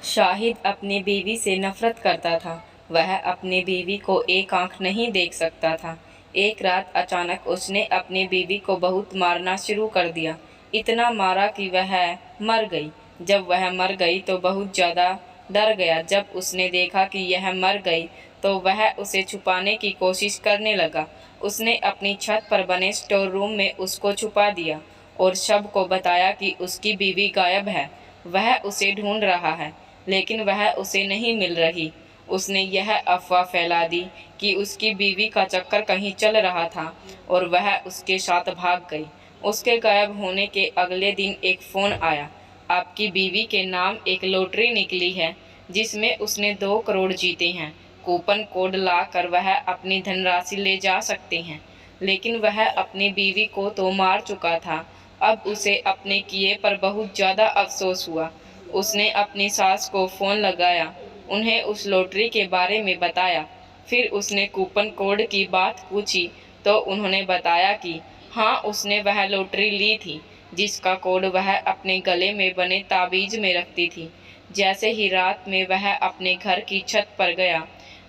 शाहिद अपनी बीवी से नफरत करता था। वह अपनी बीवी को एक आंख नहीं देख सकता था। एक रात अचानक उसने अपनी बीवी को बहुत मारना शुरू कर दिया। इतना मारा कि वह मर गई। जब वह मर गई तो बहुत ज़्यादा डर गया। जब उसने देखा कि यह मर गई तो वह उसे छुपाने की कोशिश करने लगा। उसने अपनी छत पर बने स्टोर रूम में उसको छुपा दिया और शव को बताया कि उसकी बीवी गायब है। वह उसे ढूंढ रहा है, लेकिन वह उसे नहीं मिल रही। उसने यह अफवाह फैला दी कि उसकी बीवी का चक्कर कहीं चल रहा था और वह उसके साथ भाग गई। उसके गायब होने के अगले दिन एक फ़ोन आया। आपकी बीवी के नाम एक लॉटरी निकली है जिसमें उसने 2 करोड़ जीते हैं। कूपन कोड ला कर वह अपनी धनराशि ले जा सकते हैं। लेकिन वह अपनी बीवी को तो मार चुका था। अब उसे अपने किए पर बहुत ज़्यादा अफसोस हुआ। उसने अपनी सास को फ़ोन लगाया, उन्हें उस लॉटरी के बारे में बताया। फिर उसने कूपन कोड की बात पूछी तो उन्होंने बताया कि हाँ, उसने वह लॉटरी ली थी जिसका कोड वह अपने गले में बने ताबीज़ में रखती थी। जैसे ही रात में वह अपने घर की छत पर गया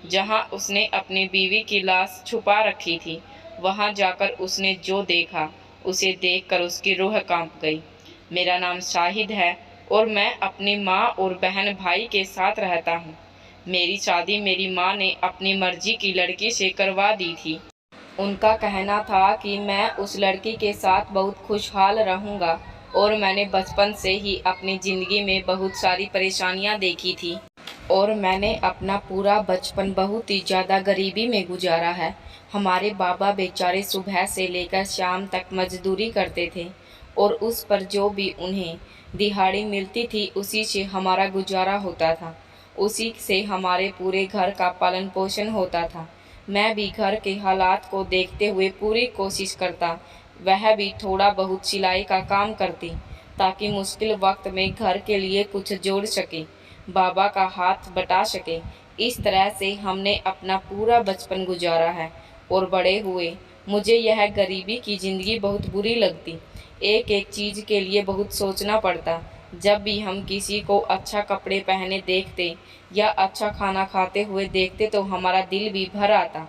जहाँ उसने अपनी बीवी की लाश छुपा रखी थी, वहाँ जाकर उसने जो देखा उसे देखकर उसकी रूह कांप गई। मेरा नाम शाहिद है और मैं अपनी माँ और बहन भाई के साथ रहता हूँ। मेरी शादी मेरी माँ ने अपनी मर्जी की लड़की से करवा दी थी। उनका कहना था कि मैं उस लड़की के साथ बहुत खुशहाल रहूँगा और मैंने बचपन से ही अपनी ज़िंदगी में बहुत सारी परेशानियाँ देखी थी और मैंने अपना पूरा बचपन बहुत ही ज़्यादा गरीबी में गुजारा है। हमारे बाबा बेचारे सुबह से लेकर शाम तक मजदूरी करते थे और उस पर जो भी उन्हें दिहाड़ी मिलती थी उसी से हमारा गुजारा होता था। उसी से हमारे पूरे घर का पालन पोषण होता था। मैं भी घर के हालात को देखते हुए पूरी कोशिश करता, वह भी थोड़ा बहुत सिलाई का काम करती ताकि मुश्किल वक्त में घर के लिए कुछ जोड़ सके, बाबा का हाथ बटा सके। इस तरह से हमने अपना पूरा बचपन गुजारा है और बड़े हुए मुझे यह गरीबी की ज़िंदगी बहुत बुरी लगती। एक एक चीज़ के लिए बहुत सोचना पड़ता। जब भी हम किसी को अच्छा कपड़े पहने देखते या अच्छा खाना खाते हुए देखते तो हमारा दिल भी भर आता।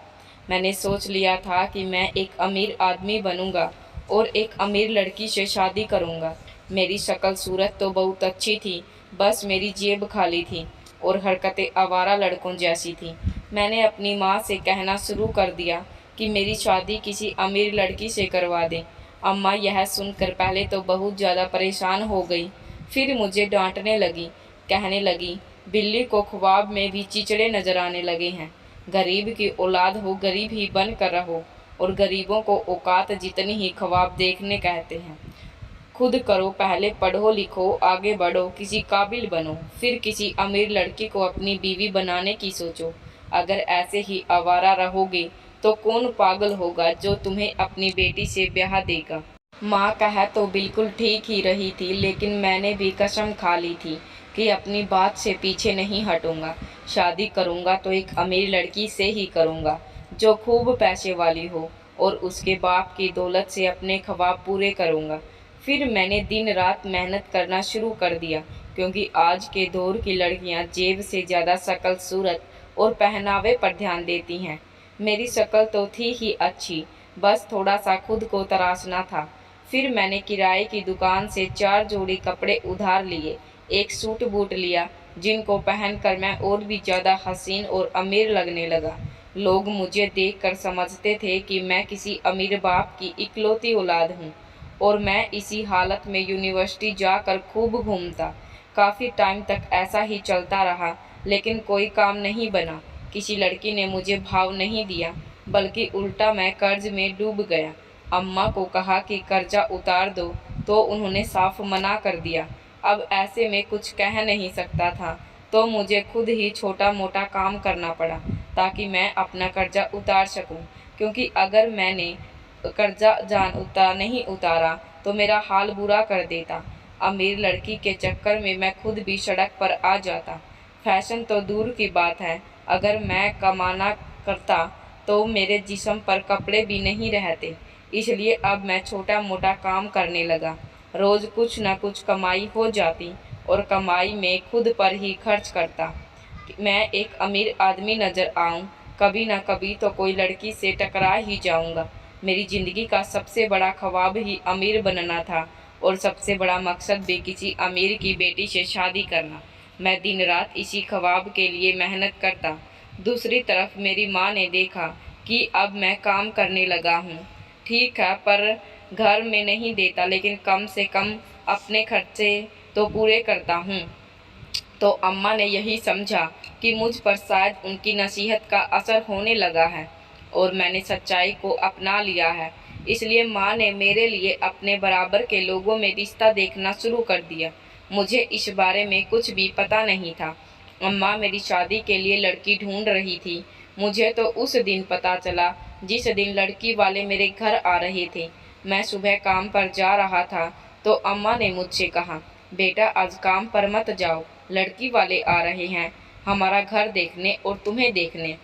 मैंने सोच लिया था कि मैं एक अमीर आदमी बनूंगा और एक अमीर लड़की से शादी करूंगा। मेरी शक्ल सूरत तो बहुत अच्छी थी, बस मेरी जेब खाली थी और हरकतें आवारा लड़कों जैसी थी। मैंने अपनी माँ से कहना शुरू कर दिया कि मेरी शादी किसी अमीर लड़की से करवा दें। अम्मा यह सुनकर पहले तो बहुत ज़्यादा परेशान हो गई, फिर मुझे डांटने लगी, कहने लगी, बिल्ली को ख्वाब में भी चिचड़े नजर आने लगे हैं। गरीब की औलाद हो, गरीब ही बन कर रहो और गरीबों को औकात जितनी ही ख्वाब देखने कहते हैं। खुद करो, पहले पढ़ो लिखो, आगे बढ़ो, किसी काबिल बनो, फिर किसी अमीर लड़की को अपनी बीवी बनाने की सोचो। अगर ऐसे ही आवारा रहोगे तो कौन पागल होगा जो तुम्हें अपनी बेटी से ब्याह देगा। माँ कह तो बिल्कुल ठीक ही रही थी, लेकिन मैंने भी कसम खा ली थी कि अपनी बात से पीछे नहीं हटूंगा। शादी करूंगा तो एक अमीर लड़की से ही करूंगा जो खूब पैसे वाली हो और उसके बाप की दौलत से अपने ख्वाब पूरे करूंगा। फिर मैंने दिन रात मेहनत करना शुरू कर दिया, क्योंकि आज के दौर की लड़कियां जेब से ज़्यादा शक्ल सूरत और पहनावे पर ध्यान देती हैं। मेरी शक्ल तो थी ही अच्छी, बस थोड़ा सा खुद को तराशना था। फिर मैंने किराए की दुकान से 4 जोड़ी कपड़े उधार लिए, एक सूट बूट लिया जिनको पहनकर मैं और भी ज़्यादा हसीन और अमीर लगने लगा। लोग मुझे देखकर समझते थे कि मैं किसी अमीर बाप की इकलौती औलाद हूँ और मैं इसी हालत में यूनिवर्सिटी जाकर खूब घूमता। काफ़ी टाइम तक ऐसा ही चलता रहा, लेकिन कोई काम नहीं बना। किसी लड़की ने मुझे भाव नहीं दिया, बल्कि उल्टा मैं कर्ज में डूब गया। अम्मा को कहा कि कर्जा उतार दो तो उन्होंने साफ मना कर दिया। अब ऐसे में कुछ कह नहीं सकता था, तो मुझे खुद ही छोटा मोटा काम करना पड़ा ताकि मैं अपना कर्जा उतार सकूं, क्योंकि अगर मैंने कर्जा नहीं उतारा तो मेरा हाल बुरा कर देता। अमीर लड़की के चक्कर में मैं खुद भी सड़क पर आ जाता। फैशन तो दूर की बात है, अगर मैं कमाना करता तो मेरे जिस्म पर कपड़े भी नहीं रहते। इसलिए अब मैं छोटा मोटा काम करने लगा। रोज़ कुछ न कुछ कमाई हो जाती और कमाई में खुद पर ही खर्च करता। मैं एक अमीर आदमी नजर आऊं, कभी ना कभी तो कोई लड़की से टकरा ही जाऊंगा। मेरी जिंदगी का सबसे बड़ा ख्वाब ही अमीर बनना था और सबसे बड़ा मकसद भी किसी अमीर की बेटी से शादी करना। मैं दिन रात इसी ख्वाब के लिए मेहनत करता। दूसरी तरफ मेरी माँ ने देखा कि अब मैं काम करने लगा हूँ, ठीक है, पर घर में नहीं देता, लेकिन कम से कम अपने खर्चे तो पूरे करता हूँ। तो अम्मा ने यही समझा कि मुझ पर शायद उनकी नसीहत का असर होने लगा है और मैंने सच्चाई को अपना लिया है। इसलिए माँ ने मेरे लिए अपने बराबर के लोगों में रिश्ता देखना शुरू कर दिया। मुझे इस बारे में कुछ भी पता नहीं था। अम्मा मेरी शादी के लिए लड़की ढूंढ रही थी। मुझे तो उस दिन पता चला जिस दिन लड़की वाले मेरे घर आ रहे थे। मैं सुबह काम पर जा रहा था तो अम्मा ने मुझसे कहा, बेटा आज काम पर मत जाओ, लड़की वाले आ रहे हैं हमारा घर देखने और तुम्हें देखने।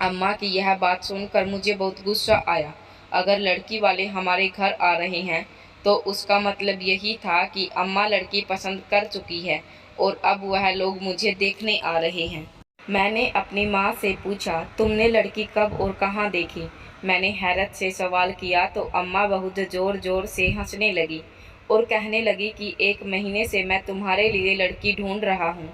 अम्मा की यह बात सुनकर मुझे बहुत गुस्सा आया। अगर लड़की वाले हमारे घर आ रहे हैं तो उसका मतलब यही था कि अम्मा लड़की पसंद कर चुकी है और अब वह लोग मुझे देखने आ रहे हैं। मैंने अपनी माँ से पूछा, तुमने लड़की कब और कहाँ देखी? मैंने हैरत से सवाल किया तो अम्मा बहुत जोर जोर से हंसने लगी और कहने लगी कि 1 महीने से मैं तुम्हारे लिए लड़की ढूंढ रहा हूँ,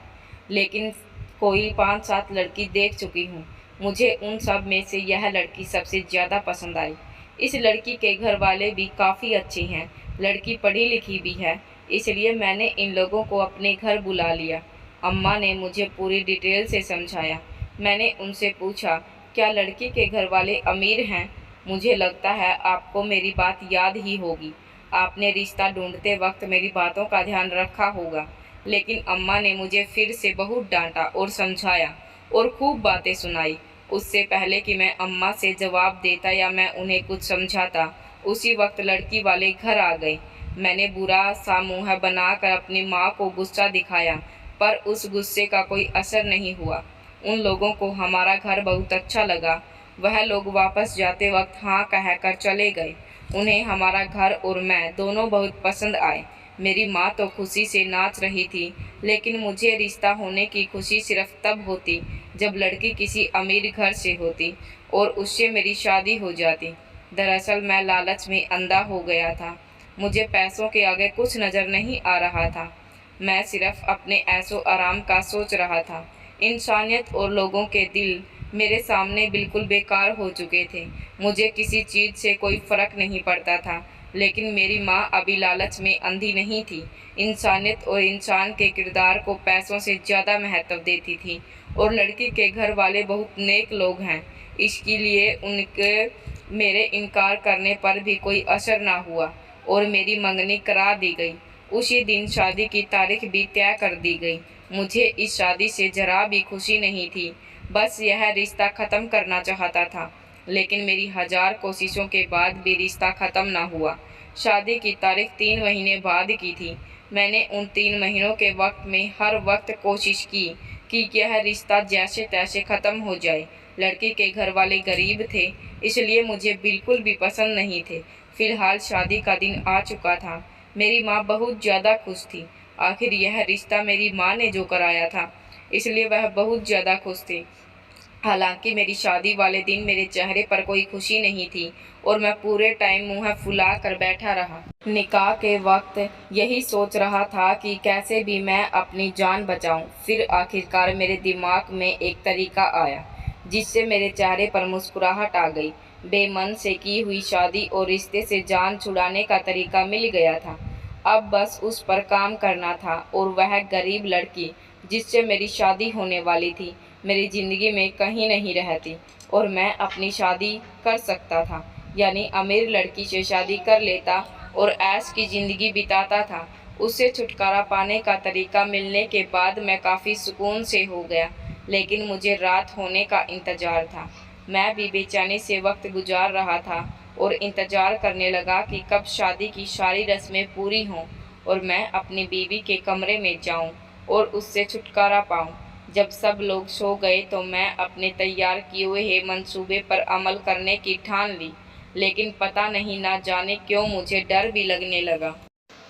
लेकिन कोई 5-7 लड़की देख चुकी हूँ। मुझे उन सब में से यह लड़की सबसे ज़्यादा पसंद आई। इस लड़की के घर वाले भी काफ़ी अच्छे हैं, लड़की पढ़ी लिखी भी है, इसलिए मैंने इन लोगों को अपने घर बुला लिया। अम्मा ने मुझे पूरी डिटेल से समझाया। मैंने उनसे पूछा, क्या लड़की के घर वाले अमीर हैं? मुझे लगता है आपको मेरी बात याद ही होगी। आपने रिश्ता ढूंढते वक्त मेरी बातों का ध्यान रखा होगा। लेकिन अम्मा ने मुझे फिर से बहुत डांटा और समझाया और खूब बातें सुनाई। उससे पहले कि मैं अम्मा से जवाब देता या मैं उन्हें कुछ समझाता, उसी वक्त लड़की वाले घर आ गए। मैंने बुरा सा मुँह बनाकर अपनी माँ को गुस्सा दिखाया, पर उस गुस्से का कोई असर नहीं हुआ। उन लोगों को हमारा घर बहुत अच्छा लगा। वह लोग वापस जाते वक्त हाँ कहकर चले गए। उन्हें हमारा घर और मैं दोनों बहुत पसंद आए। मेरी माँ तो खुशी से नाच रही थी, लेकिन मुझे रिश्ता होने की खुशी सिर्फ तब होती जब लड़की किसी अमीर घर से होती और उससे मेरी शादी हो जाती। दरअसल मैं लालच में अंधा हो गया था। मुझे पैसों के आगे कुछ नज़र नहीं आ रहा था। मैं सिर्फ अपने ऐशो आराम का सोच रहा था। इंसानियत और लोगों के दिल मेरे सामने बिल्कुल बेकार हो चुके थे। मुझे किसी चीज़ से कोई फ़र्क नहीं पड़ता था, लेकिन मेरी माँ अभी लालच में अंधी नहीं थी। इंसानियत और इंसान के किरदार को पैसों से ज़्यादा महत्व देती थी और लड़की के घर वाले बहुत नेक लोग हैं, इसके लिए उनके मेरे इनकार करने पर भी कोई असर ना हुआ और मेरी मंगनी करा दी गई। उसी दिन शादी की तारीख भी तय कर दी गई। मुझे इस शादी से जरा भी खुशी नहीं थी, बस यह रिश्ता ख़त्म करना चाहता था, लेकिन मेरी 1000 कोशिशों के बाद भी रिश्ता ख़त्म ना हुआ। शादी की तारीख 3 महीने बाद की थी। मैंने उन 3 महीनों के वक्त में हर वक्त कोशिश की कि यह रिश्ता जैसे तैसे ख़त्म हो जाए। लड़की के घर वाले गरीब थे, इसलिए मुझे बिल्कुल भी पसंद नहीं थे। फिलहाल शादी का दिन आ चुका था। मेरी माँ बहुत ज़्यादा खुश थी। आखिर यह रिश्ता मेरी माँ ने जो कराया था, इसलिए वह बहुत ज़्यादा खुश थी। हालांकि मेरी शादी वाले दिन मेरे चेहरे पर कोई खुशी नहीं थी और मैं पूरे टाइम मुँह फुला कर बैठा रहा। निकाह के वक्त यही सोच रहा था कि कैसे भी मैं अपनी जान बचाऊं। फिर आखिरकार मेरे दिमाग में एक तरीका आया जिससे मेरे चेहरे पर मुस्कुराहट आ गई। बेमन से की हुई शादी और रिश्ते से जान छुड़ाने का तरीका मिल गया था। अब बस उस पर काम करना था और वह गरीब लड़की जिससे मेरी शादी होने वाली थी मेरी ज़िंदगी में कहीं नहीं रहती और मैं अपनी शादी कर सकता था, यानी अमीर लड़की से शादी कर लेता और ऐश की ज़िंदगी बिताता था। उससे छुटकारा पाने का तरीका मिलने के बाद मैं काफ़ी सुकून से हो गया, लेकिन मुझे रात होने का इंतज़ार था। मैं भी बेचैनी से वक्त गुजार रहा था और इंतज़ार करने लगा कि कब शादी की सारी रस्में पूरी हों और मैं अपनी बीवी के कमरे में जाऊं और उससे छुटकारा पाऊं। जब सब लोग सो गए तो मैं अपने तैयार किए हुए मंसूबे पर अमल करने की ठान ली, लेकिन पता नहीं ना जाने क्यों मुझे डर भी लगने लगा।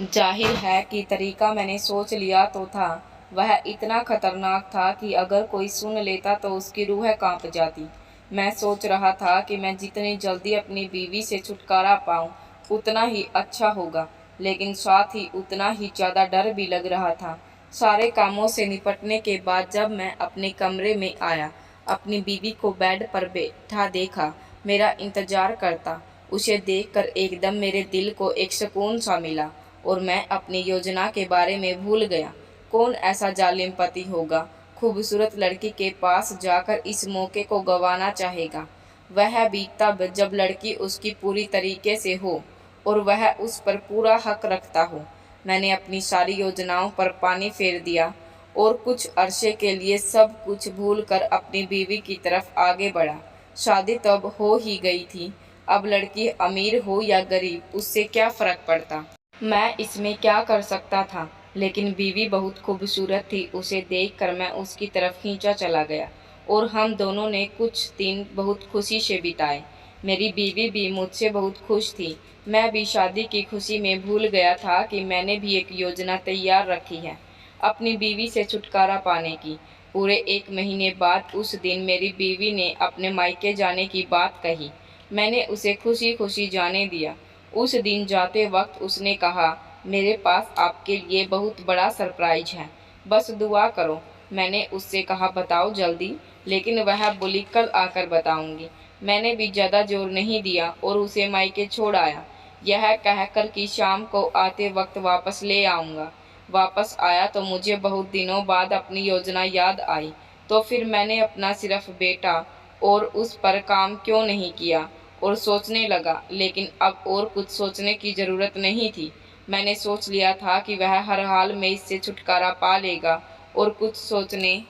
जाहिर है कि तरीका मैंने सोच लिया तो था। वह इतना खतरनाक था कि अगर कोई सुन लेता तो उसकी रूह कांप जाती। मैं सोच रहा था कि मैं जितनी जल्दी अपनी बीवी से छुटकारा पाऊं उतना ही अच्छा होगा, लेकिन साथ ही उतना ही ज़्यादा डर भी लग रहा था। सारे कामों से निपटने के बाद जब मैं अपने कमरे में आया, अपनी बीवी को बेड पर बैठा देखा, मेरा इंतजार करता। उसे देखकर एकदम मेरे दिल को एक सुकून सा मिला और मैं अपनी योजना के बारे में भूल गया। कौन ऐसा जालिम पति होगा खूबसूरत लड़की के पास जाकर इस मौके को गंवाना चाहेगा? वह भी तब जब लड़की उसकी पूरी तरीके से हो और वह उस पर पूरा हक रखता हो। मैंने अपनी सारी योजनाओं पर पानी फेर दिया और कुछ अरसे के लिए सब कुछ भूलकर अपनी बीवी की तरफ आगे बढ़ा। शादी तो अब हो ही गई थी। अब लड़की अमीर हो या गरीब उससे क्या फ़र्क पड़ता। मैं इसमें क्या कर सकता था? लेकिन बीवी बहुत खूबसूरत थी। उसे देखकर मैं उसकी तरफ खींचा चला गया और हम दोनों ने कुछ दिन बहुत खुशी से बिताए। मेरी बीवी भी मुझसे बहुत खुश थी। मैं भी शादी की खुशी में भूल गया था कि मैंने भी एक योजना तैयार रखी है अपनी बीवी से छुटकारा पाने की। पूरे 1 महीने बाद उस दिन मेरी बीवी ने अपने मायके जाने की बात कही। मैंने उसे खुशी खुशी जाने दिया। उस दिन जाते वक्त उसने कहा, मेरे पास आपके लिए बहुत बड़ा सरप्राइज है, बस दुआ करो। मैंने उससे कहा, बताओ जल्दी। लेकिन वह बोली, कल आकर बताऊंगी। मैंने भी ज़्यादा जोर नहीं दिया और उसे मायके छोड़ आया, यह कहकर कि शाम को आते वक्त वापस ले आऊँगा। वापस आया तो मुझे बहुत दिनों बाद अपनी योजना याद आई। तो फिर मैंने अपना सिर्फ बेटा और उस पर काम क्यों नहीं किया और सोचने लगा। लेकिन अब और कुछ सोचने की ज़रूरत नहीं थी। मैंने सोच लिया था कि वह हर हाल में इससे छुटकारा पा लेगा और कुछ सोचने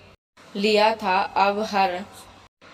लिया था अब हर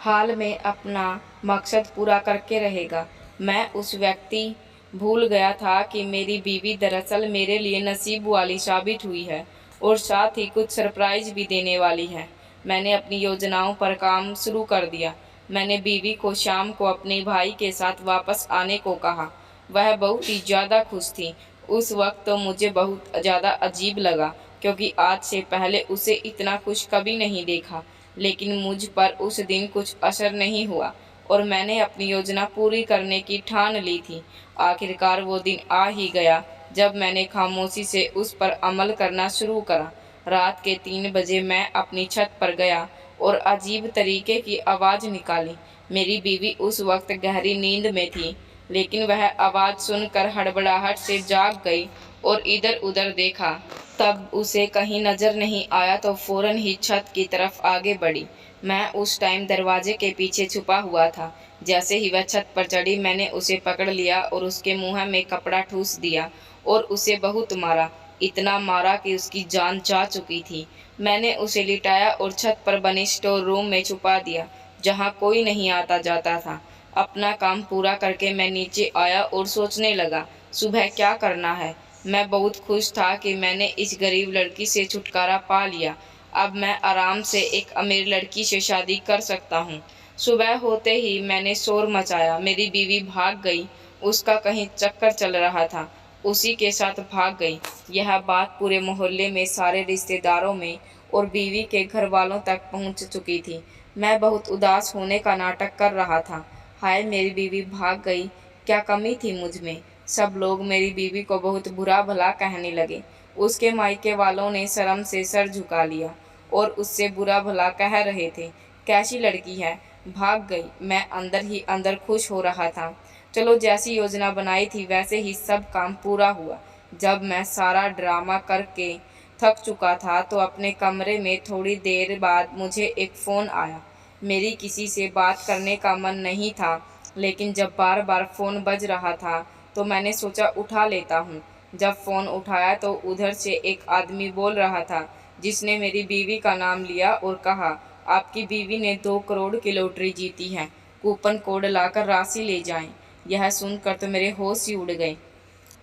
हाल में अपना मकसद पूरा करके रहेगा। मैं उस व्यक्ति भूल गया था कि मेरी बीवी दरअसल मेरे लिए नसीब वाली साबित हुई है और साथ ही कुछ सरप्राइज भी देने वाली है। मैंने अपनी योजनाओं पर काम शुरू कर दिया। मैंने बीवी को शाम को अपने भाई के साथ वापस आने को कहा। वह बहुत ही ज़्यादा खुश थी। उस वक्त तो मुझे बहुत ज़्यादा अजीब लगा क्योंकि आज से पहले उसे इतना खुश कभी नहीं देखा। लेकिन मुझ पर उस दिन कुछ असर नहीं हुआ और मैंने अपनी योजना पूरी करने की ठान ली थी। आखिरकार वो दिन आ ही गया जब मैंने खामोशी से उस पर अमल करना शुरू करा। रात के 3 बजे मैं अपनी छत पर गया और अजीब तरीके की आवाज़ निकाली। मेरी बीवी उस वक्त गहरी नींद में थी, लेकिन वह आवाज़ सुनकर हड़बड़ाहट से जाग गई और इधर उधर देखा। तब उसे कहीं नज़र नहीं आया तो फ़ौरन ही छत की तरफ आगे बढ़ी। मैं उस टाइम दरवाजे के पीछे छुपा हुआ था। जैसे ही वह छत पर चढ़ी मैंने उसे पकड़ लिया और उसके मुँह में कपड़ा ठूस दिया और उसे बहुत मारा, इतना मारा कि उसकी जान जा चुकी थी। मैंने उसे लिटाया और छत पर बने स्टोर रूम में छुपा दिया, जहाँ कोई नहीं आता जाता था। अपना काम पूरा करके मैं नीचे आया और सोचने लगा, सुबह क्या करना है। मैं बहुत खुश था कि मैंने इस गरीब लड़की से छुटकारा पा लिया। अब मैं आराम से एक अमीर लड़की से शादी कर सकता हूँ। सुबह होते ही मैंने शोर मचाया। मेरी बीवी भाग गई। उसका कहीं चक्कर चल रहा था, उसी के साथ भाग गई। यह बात पूरे मोहल्ले में सारे रिश्तेदारों में और बीवी के घर वालों तक पहुँच चुकी थी। मैं बहुत उदास होने का नाटक कर रहा था। हाय, मेरी बीवी भाग गई, क्या कमी थी मुझ में। सब लोग मेरी बीवी को बहुत बुरा भला कहने लगे। उसके मायके वालों ने शर्म से सर झुका लिया और उससे बुरा भला कह रहे थे, कैसी लड़की है, भाग गई। मैं अंदर ही अंदर खुश हो रहा था। चलो, जैसी योजना बनाई थी वैसे ही सब काम पूरा हुआ। जब मैं सारा ड्रामा करके थक चुका था तो अपने कमरे में थोड़ी देर बाद मुझे एक फ़ोन आया। मेरी किसी से बात करने का मन नहीं था, लेकिन जब बार बार फ़ोन बज रहा था तो मैंने सोचा उठा लेता हूँ। जब फ़ोन उठाया तो उधर से एक आदमी बोल रहा था, जिसने मेरी बीवी का नाम लिया और कहा, आपकी बीवी ने 2 करोड़ की लॉटरी जीती है, कूपन कोड लाकर राशि ले जाएं। यह सुनकर तो मेरे होश ही उड़ गए।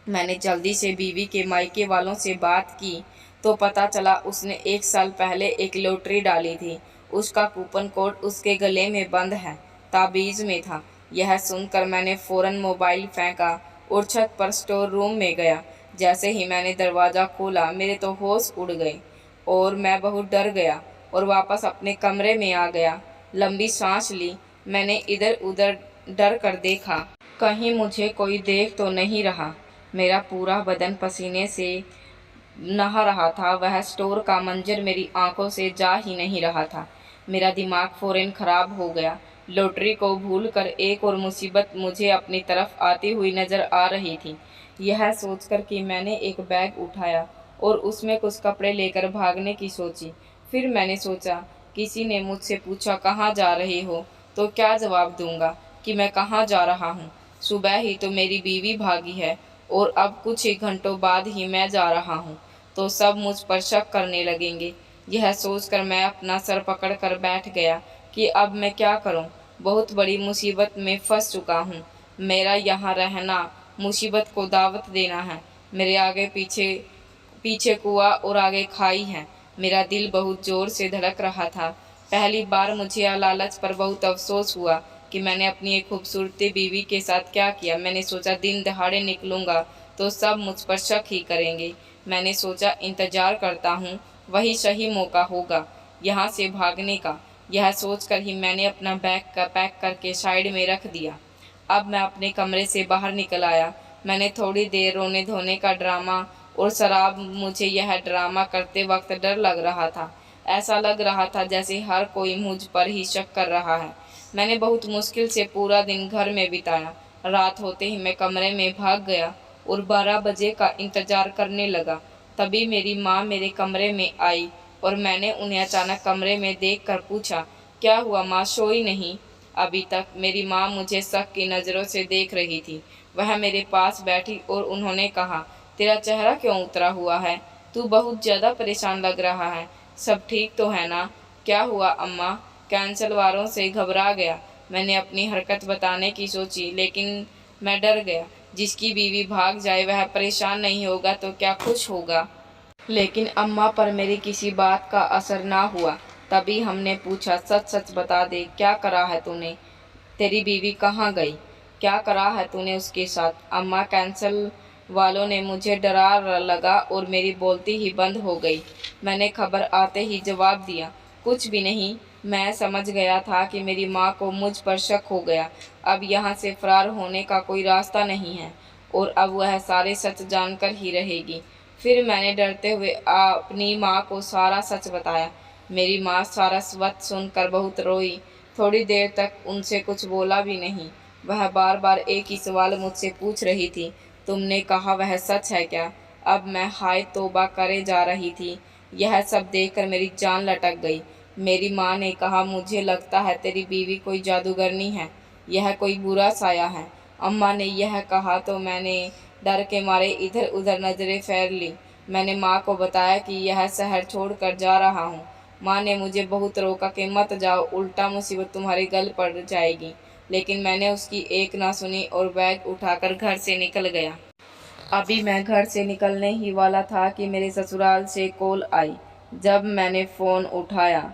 मैंने जल्दी से बीवी के मायके वालों से बात की तो पता चला उसने 1 साल पहले एक लॉटरी डाली थी। उसका कूपन कोड उसके गले में बंद है, ताबीज़ में था। यह सुनकर मैंने फ़ौरन मोबाइल फेंका और छत पर स्टोर रूम में गया। जैसे ही मैंने दरवाज़ा खोला मेरे तो होश उड़ गए और मैं बहुत डर गया और वापस अपने कमरे में आ गया। लंबी सांस ली। मैंने इधर उधर डर कर देखा, कहीं मुझे कोई देख तो नहीं रहा। मेरा पूरा बदन पसीने से नहा रहा था। वह स्टोर का मंजर मेरी आंखों से जा ही नहीं रहा था। मेरा दिमाग फौरन खराब हो गया। लॉटरी को भूलकर एक और मुसीबत मुझे अपनी तरफ आती हुई नजर आ रही थी। यह सोचकर कि मैंने एक बैग उठाया और उसमें कुछ कपड़े लेकर भागने की सोची। फिर मैंने सोचा, किसी ने मुझसे पूछा कहाँ जा रहे हो तो क्या जवाब दूंगा कि मैं कहाँ जा रहा हूँ। सुबह ही तो मेरी बीवी भागी है और अब कुछ ही घंटों बाद ही मैं जा रहा हूँ, तो सब मुझ पर शक करने लगेंगे। यह सोचकर मैं अपना सर पकड़ कर बैठ गया कि अब मैं क्या करूँ। बहुत बड़ी मुसीबत में फंस चुका हूँ। मेरा यहाँ रहना मुसीबत को दावत देना है। मेरे आगे पीछे पीछे कुआं और आगे खाई है। मेरा दिल बहुत जोर से धड़क रहा था। पहली बार मुझे लालच पर बहुत अफसोस हुआ कि मैंने अपनी एक खूबसूरती बीवी के साथ क्या किया। मैंने सोचा दिन दहाड़े निकलूंगा तो सब मुझ पर शक ही करेंगे। मैंने सोचा इंतजार करता हूँ, वही सही मौका होगा यहाँ से भागने का। यह सोचकर ही मैंने अपना बैग का पैक करके साइड में रख दिया। अब मैं अपने कमरे से बाहर निकल आया। मैंने थोड़ी देर रोने धोने का ड्रामा और शराब। मुझे यह ड्रामा करते वक्त डर लग रहा था। ऐसा लग रहा था जैसे हर कोई मुझ पर ही शक कर रहा है। मैंने बहुत मुश्किल से पूरा दिन घर में बिताया। रात होते ही मैं कमरे में भाग गया और 12 बजे का इंतजार करने लगा। तभी मेरी माँ मेरे कमरे में आई और मैंने उन्हें अचानक कमरे में देखकर पूछा, क्या हुआ माँ, सोई नहीं? अभी तक मेरी माँ मुझे शक की नज़रों से देख रही थी। वह मेरे पास बैठी और उन्होंने कहा, तेरा चेहरा क्यों उतरा हुआ है? तू बहुत ज़्यादा परेशान लग रहा है। सब ठीक तो है ना? क्या हुआ अम्मा? कैंसर वालों से घबरा गया। मैंने अपनी हरकत बताने की सोची लेकिन मैं डर गया। जिसकी बीवी भाग जाए वह परेशान नहीं होगा तो क्या खुश होगा। लेकिन अम्मा पर मेरी किसी बात का असर ना हुआ। तभी हमने पूछा, सच सच बता दे, क्या करा है तूने? तेरी बीवी कहाँ गई? क्या करा है तूने उसके साथ? अम्मा, कैंसल वालों ने मुझे डरा लगा और मेरी बोलती ही बंद हो गई। मैंने खबर आते ही जवाब दिया, कुछ भी नहीं। मैं समझ गया था कि मेरी माँ को मुझ पर शक हो गया। अब यहाँ से फरार होने का कोई रास्ता नहीं है और अब वह सारे सच जानकर ही रहेगी। फिर मैंने डरते हुए अपनी माँ को सारा सच बताया। मेरी माँ सारा सच सुनकर बहुत रोई। थोड़ी देर तक उनसे कुछ बोला भी नहीं। वह बार बार एक ही सवाल मुझसे पूछ रही थी, तुमने कहा वह सच है क्या? अब मैं हाय तौबा करे जा रही थी। यह सब देखकर मेरी जान लटक गई। मेरी माँ ने कहा, मुझे लगता है तेरी बीवी कोई जादूगरनी है, यह कोई बुरा साया है। अम्मा ने यह कहा तो मैंने डर के मारे इधर उधर नज़रें फेर ली। मैंने माँ को बताया कि यह शहर छोड़कर जा रहा हूँ। माँ ने मुझे बहुत रोका कि मत जाओ, उल्टा मुसीबत तुम्हारे गल पड़ जाएगी। लेकिन मैंने उसकी एक ना सुनी और बैग उठाकर घर से निकल गया। अभी मैं घर से निकलने ही वाला था कि मेरे ससुराल से कॉल आई। जब मैंने फ़ोन उठाया,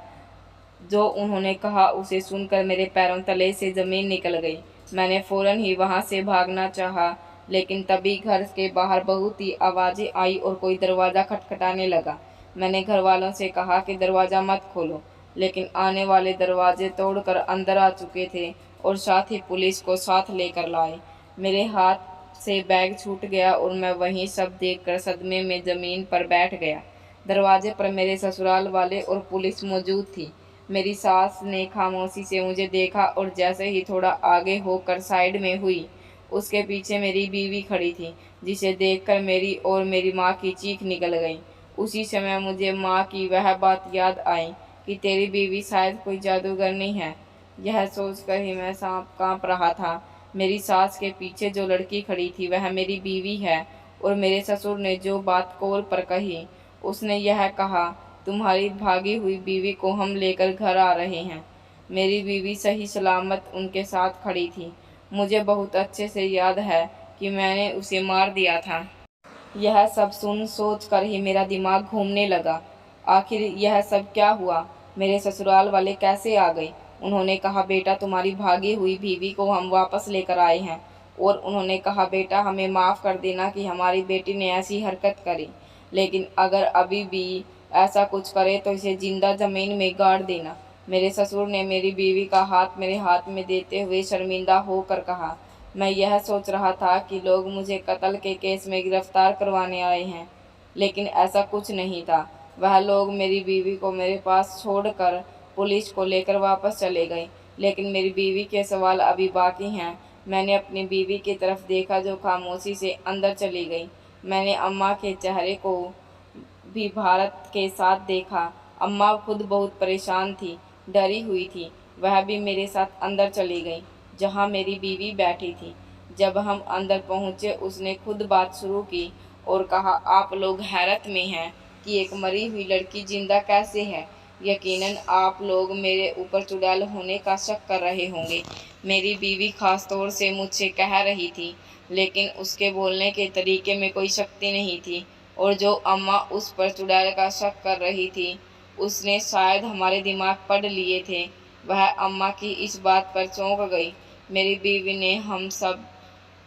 जो उन्होंने कहा उसे सुनकर मेरे पैरों तले से ज़मीन निकल गई। मैंने फ़ौरन ही वहाँ से भागना चाहा, लेकिन तभी घर के बाहर बहुत ही आवाज़ें आई और कोई दरवाज़ा खटखटाने लगा। मैंने घर वालों से कहा कि दरवाज़ा मत खोलो, लेकिन आने वाले दरवाजे तोड़कर अंदर आ चुके थे और साथ ही पुलिस को साथ लेकर लाए। मेरे हाथ से बैग छूट गया और मैं वहीं सब देखकर सदमे में ज़मीन पर बैठ गया। दरवाजे पर मेरे ससुराल वाले और पुलिस मौजूद थी। मेरी सास ने खामोशी से मुझे देखा और जैसे ही थोड़ा आगे होकर साइड में हुई, उसके पीछे मेरी बीवी खड़ी थी, जिसे देखकर मेरी और मेरी माँ की चीख निकल गई। उसी समय मुझे माँ की वह बात याद आई कि तेरी बीवी शायद कोई जादूगरनी है। यह सोचकर ही मैं सांप काँप रहा था। मेरी सास के पीछे जो लड़की खड़ी थी वह मेरी बीवी है और मेरे ससुर ने जो बात कॉल पर कही, उसने यह कहा, तुम्हारी भागी हुई बीवी को हम लेकर घर आ रहे हैं। मेरी बीवी सही सलामत उनके साथ खड़ी थी। मुझे बहुत अच्छे से याद है कि मैंने उसे मार दिया था। यह सब सुन सोच कर ही मेरा दिमाग घूमने लगा। आखिर यह सब क्या हुआ? मेरे ससुराल वाले कैसे आ गए? उन्होंने कहा, बेटा तुम्हारी भागी हुई बीवी को हम वापस लेकर आए हैं और उन्होंने कहा, बेटा हमें माफ़ कर देना कि हमारी बेटी ने ऐसी हरकत करी, लेकिन अगर अभी भी ऐसा कुछ करे तो इसे जिंदा ज़मीन में गाड़ देना। मेरे ससुर ने मेरी बीवी का हाथ मेरे हाथ में देते हुए शर्मिंदा होकर कहा, मैं यह सोच रहा था कि लोग मुझे कत्ल के केस में गिरफ्तार करवाने आए हैं, लेकिन ऐसा कुछ नहीं था। वह लोग मेरी बीवी को मेरे पास छोड़कर पुलिस को लेकर वापस चले गए, लेकिन मेरी बीवी के सवाल अभी बाकी हैं। मैंने अपनी बीवी की तरफ देखा जो खामोशी से अंदर चली गई। मैंने अम्मा के चेहरे को भी भारत के साथ देखा। अम्मा खुद बहुत परेशान थी, डरी हुई थी। वह भी मेरे साथ अंदर चली गई जहाँ मेरी बीवी बैठी थी। जब हम अंदर पहुँचे उसने खुद बात शुरू की और कहा, आप लोग हैरत में हैं कि एक मरी हुई लड़की जिंदा कैसे है। यकीनन आप लोग मेरे ऊपर चुड़ैल होने का शक कर रहे होंगे। मेरी बीवी खास तौर से मुझसे कह रही थी, लेकिन उसके बोलने के तरीके में कोई शक्ति नहीं थी, और जो अम्मा उस पर चुड़ैल का शक कर रही थी उसने शायद हमारे दिमाग पढ़ लिए थे। वह अम्मा की इस बात पर चौंक गई। मेरी बीवी ने हम सब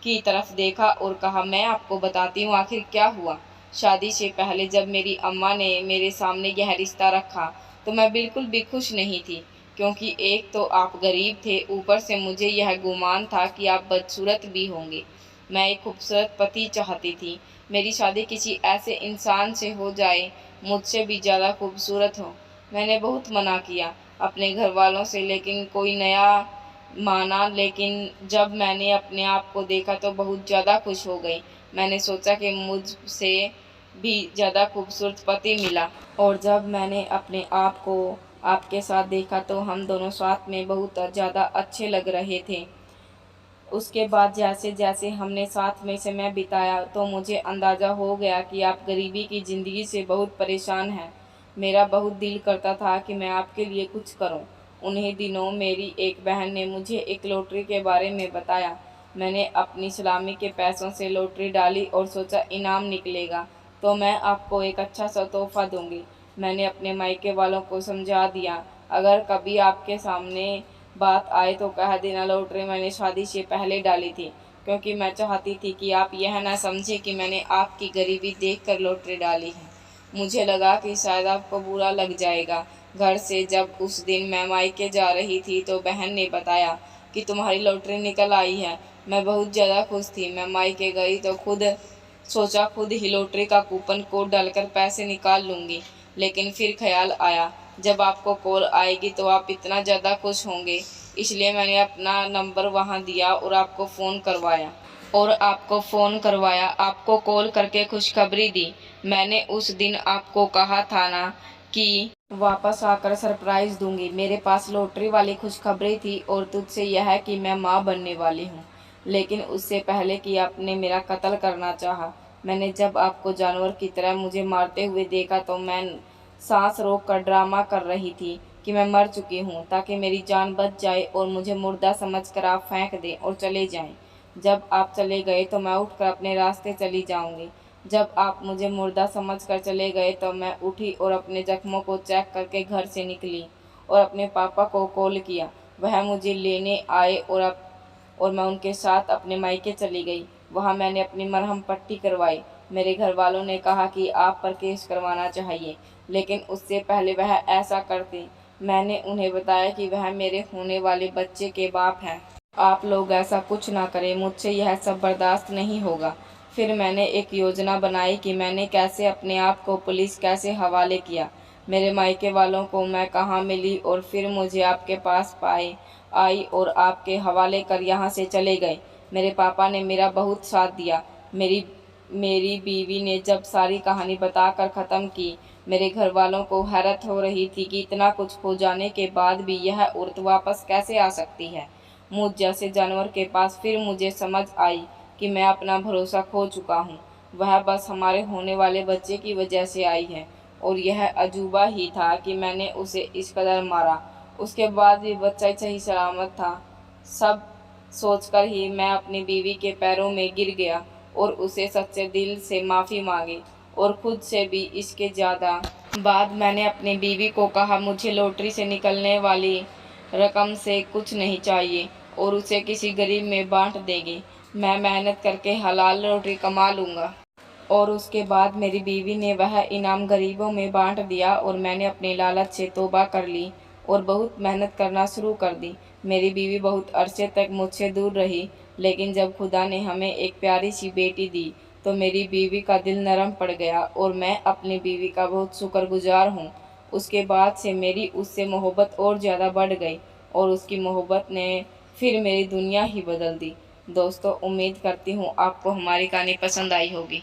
की तरफ देखा और कहा, मैं आपको बताती हूँ आखिर क्या हुआ। शादी से पहले जब मेरी अम्मा ने मेरे सामने यह रिश्ता रखा तो मैं बिल्कुल भी खुश नहीं थी, क्योंकि एक तो आप गरीब थे, ऊपर से मुझे यह गुमान था कि आप बदसूरत भी होंगे। मैं एक खूबसूरत पति चाहती थी। मेरी शादी किसी ऐसे इंसान से हो जाए मुझसे भी ज़्यादा खूबसूरत हो। मैंने बहुत मना किया अपने घर वालों से, लेकिन कोई नया माना। लेकिन जब मैंने अपने आप को देखा तो बहुत ज़्यादा खुश हो गई। मैंने सोचा कि मुझसे भी ज़्यादा खूबसूरत पति मिला, और जब मैंने अपने आप को आपके साथ देखा तो हम दोनों साथ में बहुत ज़्यादा अच्छे लग रहे थे। उसके बाद जैसे जैसे हमने साथ में समय बिताया तो मुझे अंदाज़ा हो गया कि आप गरीबी की ज़िंदगी से बहुत परेशान हैं। मेरा बहुत दिल करता था कि मैं आपके लिए कुछ करूं। उन्हीं दिनों मेरी एक बहन ने मुझे एक लॉटरी के बारे में बताया। मैंने अपनी सलामी के पैसों से लॉटरी डाली और सोचा इनाम निकलेगा तो मैं आपको एक अच्छा सा तोहफा दूंगी। मैंने अपने मायके वालों को समझा दिया, अगर कभी आपके सामने बात आए तो कह देना लॉटरी मैंने शादी से पहले डाली थी, क्योंकि मैं चाहती थी कि आप यह ना समझे कि मैंने आपकी गरीबी देखकर लॉटरी डाली है। मुझे लगा कि शायद आपको बुरा लग जाएगा। घर से जब उस दिन मैं मायके जा रही थी तो बहन ने बताया कि तुम्हारी लॉटरी निकल आई है। मैं बहुत ज़्यादा खुश थी। मैं मायके गई तो खुद ही लॉटरी का कूपन कोड डालकर पैसे निकाल लूँगी, लेकिन फिर ख्याल आया जब आपको कॉल आएगी तो आप इतना ज़्यादा खुश होंगे, इसलिए मैंने अपना नंबर वहाँ दिया और आपको फ़ोन करवाया, आपको कॉल करके खुशखबरी दी। मैंने उस दिन आपको कहा था ना कि वापस आकर सरप्राइज़ दूंगी। मेरे पास लॉटरी वाली खुशखबरी थी और तुझसे यह है कि मैं माँ बनने वाली हूँ। लेकिन उससे पहले कि आपने मेरा कत्ल करना चाहा, मैंने जब आपको जानवर की तरह मुझे मारते हुए देखा तो मैं सांस रोक कर ड्रामा कर रही थी कि मैं मर चुकी हूँ, ताकि मेरी जान बच जाए और मुझे मुर्दा समझकर आप फेंक दें और चले जाएं। जब आप चले गए तो मैं उठकर अपने रास्ते चली जाऊंगी। जब आप मुझे मुर्दा समझकर चले गए तो मैं उठी और अपने जख्मों को चेक करके घर से निकली और अपने पापा को कॉल किया। वह मुझे लेने आए और मैं उनके साथ अपने मायके चली गई। वहाँ मैंने अपनी मरहम पट्टी करवाई। मेरे घर वालों ने कहा कि आप पर केस करवाना चाहिए, लेकिन उससे पहले वह ऐसा करते। मैंने उन्हें बताया कि वह मेरे होने वाले बच्चे के बाप हैं। आप लोग ऐसा कुछ ना करें, मुझसे यह सब बर्दाश्त नहीं होगा। फिर मैंने एक योजना बनाई कि मैंने कैसे अपने आप को पुलिस कैसे हवाले किया, मेरे मायके वालों को मैं कहाँ मिली और फिर मुझे आपके पास आई और आपके हवाले कर यहाँ से चले गए। मेरे पापा ने मेरा बहुत साथ दिया। मेरी बीवी ने जब सारी कहानी बताकर ख़त्म की, मेरे घर वालों को हैरत हो रही थी कि इतना कुछ हो जाने के बाद भी यह औरत वापस कैसे आ सकती है मुझ जैसे जानवर के पास। फिर मुझे समझ आई कि मैं अपना भरोसा खो चुका हूँ। वह बस हमारे होने वाले बच्चे की वजह से आई है, और यह अजूबा ही था कि मैंने उसे इस कदर मारा। उसके बाद भी बच्चा सही सलामत था। सब सोचकर ही मैं अपनी बीवी के पैरों में गिर गया और उसे सच्चे दिल से माफ़ी मांगी, और खुद से भी। इसके ज़्यादा बाद मैंने अपनी बीवी को कहा, मुझे लॉटरी से निकलने वाली रकम से कुछ नहीं चाहिए और उसे किसी गरीब में बांट देंगे। मैं मेहनत करके हलाल रोटी कमा लूँगा। और उसके बाद मेरी बीवी ने वह इनाम गरीबों में बांट दिया और मैंने अपने लालच से तौबा कर ली और बहुत मेहनत करना शुरू कर दी। मेरी बीवी बहुत अरसे तक मुझसे दूर रही, लेकिन जब खुदा ने हमें एक प्यारी सी बेटी दी तो मेरी बीवी का दिल नरम पड़ गया और मैं अपनी बीवी का बहुत शुक्रगुजार हूँ। उसके बाद से मेरी उससे मोहब्बत और ज़्यादा बढ़ गई और उसकी मोहब्बत ने फिर मेरी दुनिया ही बदल दी। दोस्तों, उम्मीद करती हूँ आपको हमारी कहानी पसंद आई होगी।